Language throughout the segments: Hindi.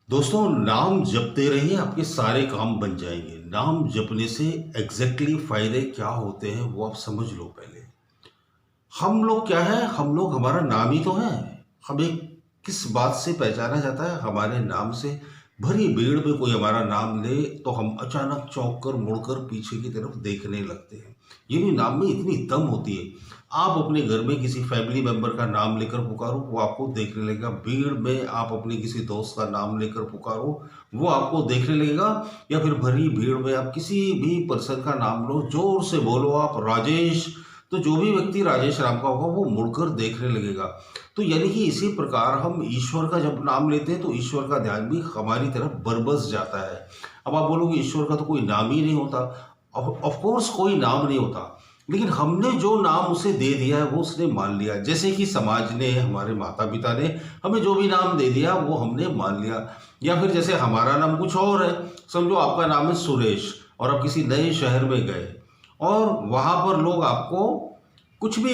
दोस्तों, नाम जपते रहिए, आपके सारे काम बन जाएंगे। नाम जपने से एग्जैक्टली फायदे क्या होते हैं वो आप समझ लो। पहले हम लोग क्या है, हम लोग हमारा नाम ही तो है। हमें किस बात से पहचाना जाता है? हमारे नाम से। भरी भीड़ में कोई हमारा नाम ले तो हम अचानक चौंक कर मुड़कर पीछे की तरफ देखने लगते हैं। ये भी नाम में इतनी दम होती है। आप अपने घर में किसी फैमिली मेंबर का नाम लेकर पुकारो, वो आपको देखने लगेगा। भीड़ में आप अपने किसी दोस्त का नाम लेकर पुकारो, वो आपको देखने लगेगा। या फिर भरी भीड़ में आप किसी भी पर्सन का नाम लो, जोर से बोलो आप राजेश, तो जो भी व्यक्ति राजेश राम का होगा वो मुड़कर देखने लगेगा। तो यानी कि इसी प्रकार हम ईश्वर का जब नाम लेते हैं तो ईश्वर का ध्यान भी हमारी तरफ बरबस जाता है। अब आप बोलोगे ईश्वर का तो कोई नाम ही नहीं होता। ऑफ कोर्स कोई नाम नहीं होता, लेकिन हमने जो नाम उसे दे दिया है वो उसने मान लिया। जैसे कि समाज ने, हमारे माता पिता ने हमें जो भी नाम दे दिया वो हमने मान लिया। या फिर जैसे हमारा नाम कुछ और है, समझो आपका नाम है सुरेश और आप किसी नए शहर में गए और वहां पर लोग आपको कुछ भी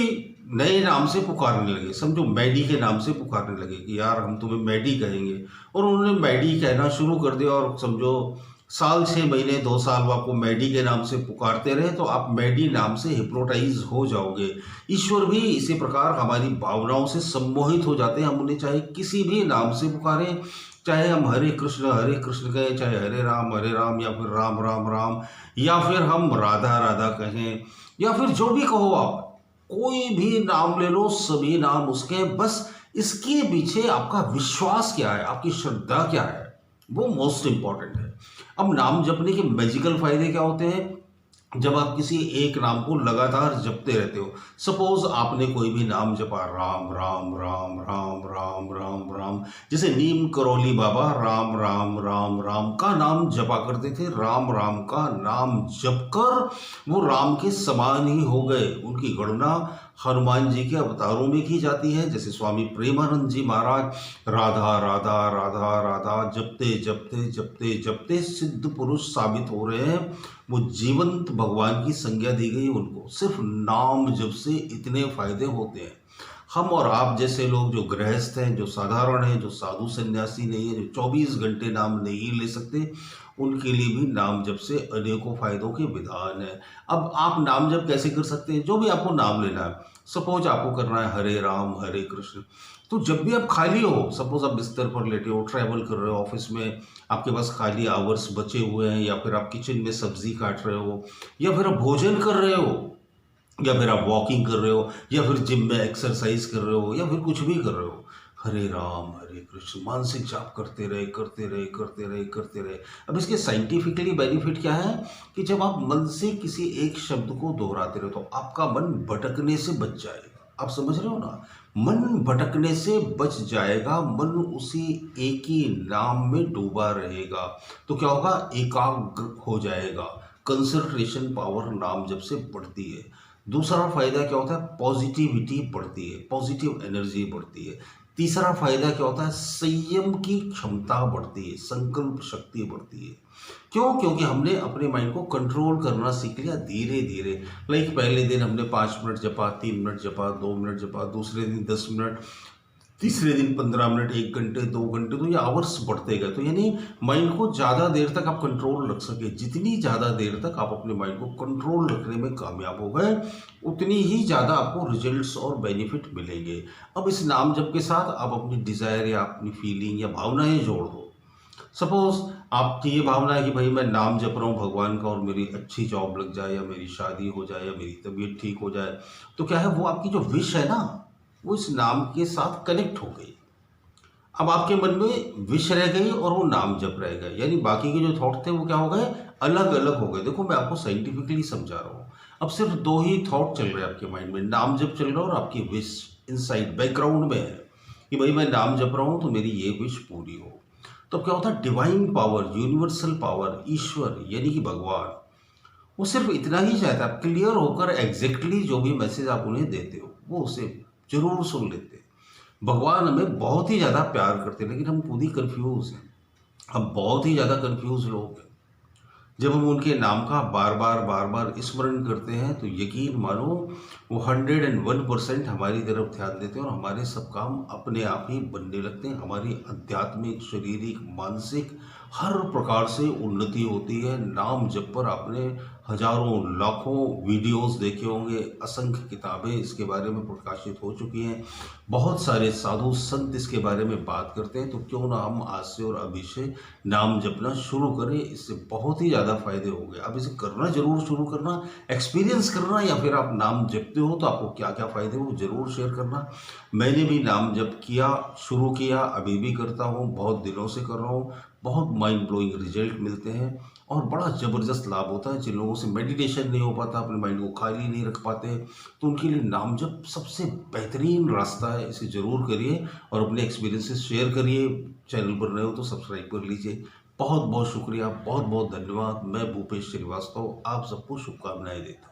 नए नाम से पुकारने लगे। समझो मैडी के नाम से पुकारने लगे कि यार हम तुम्हें मैडी कहेंगे, और उन्होंने मैडी कहना शुरू कर दिया। और समझो साल 6 महीने 2 साल वो आपको मैडी के नाम से पुकारते रहे तो आप मैडी नाम से हिप्नोटाइज हो जाओगे। ईश्वर भी इसी प्रकार हमारी भावनाओं से सम्मोहित हो जाते हैं। हम उन्हें चाहे किसी भी नाम से पुकारें, चाहे हम हरे कृष्ण कहें, चाहे हरे राम या फिर राम राम राम, या फिर हम राधा राधा कहें, या फिर जो भी कहो आप, कोई भी नाम ले लो, सभी नाम उसके हैं। बस इसके पीछे आपका विश्वास क्या है, आपकी श्रद्धा क्या है, वो मोस्ट इंपॉर्टेंट है। अब नाम जपने के मैजिकल फायदे क्या होते हैं? जब आप किसी एक नाम को लगातार जपते रहते हो, सपोज आपने कोई भी नाम जपा, राम राम राम राम राम राम राम, जैसे नीम करौली बाबा राम राम राम राम का नाम जपा करते थे। राम राम का नाम जप कर वो राम के समान ही हो गए। उनकी गणना हनुमान जी के अवतारों में की जाती है। जैसे स्वामी प्रेमानंद जी महाराज राधा राधा राधा राधा जपते जपते जपते जपते सिद्ध पुरुष साबित हो रहे हैं। वो जीवंत भगवान की संज्ञा दी गई उनको। सिर्फ नाम जप से इतने फायदे होते हैं। हम और आप जैसे लोग जो गृहस्थ हैं, जो साधारण हैं, जो साधु सन्यासी नहीं है, जो 24 घंटे नाम नहीं ले सकते, उनके लिए भी नाम जप से अनेकों फायदों के विधान है। अब आप नाम जप कैसे कर सकते हैं? जो भी आपको नाम लेना है, सपोज आपको करना है हरे राम हरे कृष्ण, तो जब भी आप खाली हो, सपोज आप बिस्तर पर लेटे हो, ट्रैवल कर रहे हो, ऑफिस में आपके पास खाली आवर्स बचे हुए हैं, या फिर आप किचन में सब्जी काट रहे हो, या फिर आप भोजन कर रहे हो, या फिर आप वॉकिंग कर रहे हो, या फिर जिम में एक्सरसाइज कर रहे हो, या फिर कुछ भी कर रहे हो, हरे राम हरे कृष्ण मानसिक जाप करते रहे करते रहे करते रहे करते रहे। अब इसके साइंटिफिकली बेनिफिट क्या है कि जब आप मन से किसी एक शब्द को दोहराते रहे तो आपका मन भटकने से बच जाएगा। आप समझ रहे हो ना? मन भटकने से बच जाएगा, मन उसी एक ही नाम में डूबा रहेगा। तो क्या होगा? एकाग्र हो जाएगा। कंसंट्रेशन पावर नाम जब से बढ़ती है। दूसरा फायदा क्या होता है? पॉजिटिविटी बढ़ती है, पॉजिटिव एनर्जी बढ़ती है। तीसरा फायदा क्या होता है? संयम की क्षमता बढ़ती है, संकल्प शक्ति बढ़ती है। क्यों? क्योंकि हमने अपने माइंड को कंट्रोल करना सीख लिया धीरे धीरे। लाइक पहले दिन हमने 5 मिनट जपा, 3 मिनट जपा, 2 मिनट जपा, दूसरे दिन 10 मिनट, तीसरे दिन 15 मिनट, 1 घंटे, 2 घंटे, तो ये आवर्स बढ़ते गए। तो यानी माइंड को ज़्यादा देर तक आप कंट्रोल रख सके। जितनी ज़्यादा देर तक आप अपने माइंड को कंट्रोल रखने में कामयाब हो गए, उतनी ही ज़्यादा आपको रिजल्ट्स और बेनिफिट मिलेंगे। अब इस नाम जप के साथ आप अपनी डिज़ायर या अपनी फीलिंग या भावनाएं जोड़ दो। सपोज आपकी ये भावना है कि भाई मैं नाम जप रहा हूँ भगवान का और मेरी अच्छी जॉब लग जाए, या मेरी शादी हो जाए, या मेरी तबीयत ठीक हो जाए, तो क्या है, वो आपकी जो विश है ना, वो इस नाम के साथ कनेक्ट हो गई। अब आपके मन में विश रह गई और वो नाम जप रह गए, यानी बाकी के जो थॉट थे वो क्या हो गए? अलग अलग हो गए। देखो मैं आपको साइंटिफिकली समझा रहा हूँ। अब सिर्फ दो ही थॉट चल रहे हैं आपके माइंड में, नाम जप चल रहा है और आपकी विश इनसाइड बैकग्राउंड में है कि भाई मैं नाम जप रहा हूँ तो मेरी ये विश पूरी हो। तो क्या होता है? डिवाइन पावर, यूनिवर्सल पावर, ईश्वर यानी कि भगवान, वो सिर्फ इतना ही चाहता है, आप क्लियर होकर एग्जैक्टली जो भी मैसेज आप उन्हें देते हो वो उसे जरूर सुन लेते हैं। भगवान हमें बहुत ही ज़्यादा प्यार करते हैं, लेकिन हम खुद ही कंफ्यूज हैं। हम बहुत ही ज़्यादा कंफ्यूज लोग हैं। जब हम उनके नाम का बार बार स्मरण करते हैं तो यकीन मानो वो 101% हमारी तरफ ध्यान देते हैं और हमारे सब काम अपने आप ही बनने लगते हैं। हमारी आध्यात्मिक, शारीरिक, मानसिक हर प्रकार से उन्नति होती है। नाम जप पर आपने हजारों लाखों वीडियोस देखे होंगे, असंख्य किताबें इसके बारे में प्रकाशित हो चुकी हैं, बहुत सारे साधु संत इसके बारे में बात करते हैं। तो क्यों ना हम आज से और अभी से नाम जपना शुरू करें, इससे बहुत ही ज़्यादा फायदे होंगे। अब इसे करना जरूर शुरू करना, एक्सपीरियंस करना, या फिर आप नाम जपते हो तो आपको क्या क्या फ़ायदे हो ज़रूर शेयर करना। मैंने भी नाम जप किया, शुरू किया, अभी भी करता हूँ, बहुत दिनों से कर रहा हूँ। बहुत माइंड ब्लोइंग रिजल्ट मिलते हैं और बड़ा ज़बरदस्त लाभ होता है। जिन लोगों से मेडिटेशन नहीं हो पाता, अपने माइंड को खाली नहीं रख पाते, तो उनके लिए नाम जप सबसे बेहतरीन रास्ता है। इसे ज़रूर करिए और अपने एक्सपीरियंसेस शेयर करिए। चैनल पर नए हो तो सब्सक्राइब कर लीजिए। बहुत बहुत शुक्रिया, बहुत बहुत धन्यवाद। मैं भूपेश श्रीवास्तव आप सबको शुभकामनाएं देता हूँ।